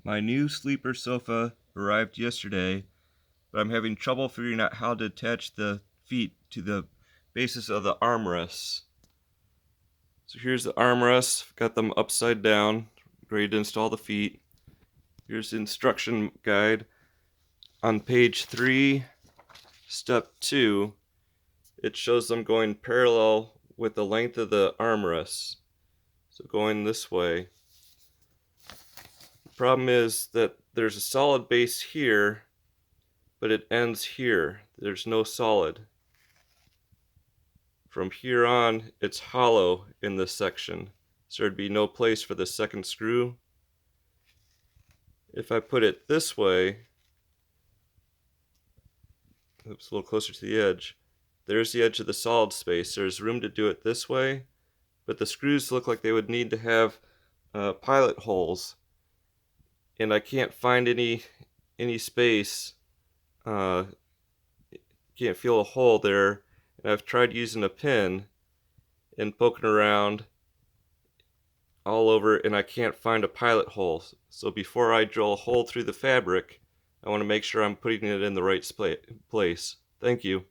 My new sleeper sofa arrived yesterday, but I'm having trouble figuring out how to attach the feet to the bases of the armrests. So here's the armrests, got them upside down, ready to install the feet. Here's the instruction guide. On page 3, step 2, it shows them going parallel with the length of the armrests. So going this way. The problem is that there's a solid base here, but it ends here. There's no solid. From here on, it's hollow in this section, so there'd be no place for the second screw. If I put it this way, oops, a little closer to the edge, there's the edge of the solid space. There's room to do it this way, but the screws look like they would need to have pilot holes, and I can't find any space. Can't feel a hole there, and I've tried using a pin and poking around all over, and I can't find a pilot hole. So before I drill a hole through the fabric, I want to make sure I'm putting it in the right place. Thank you.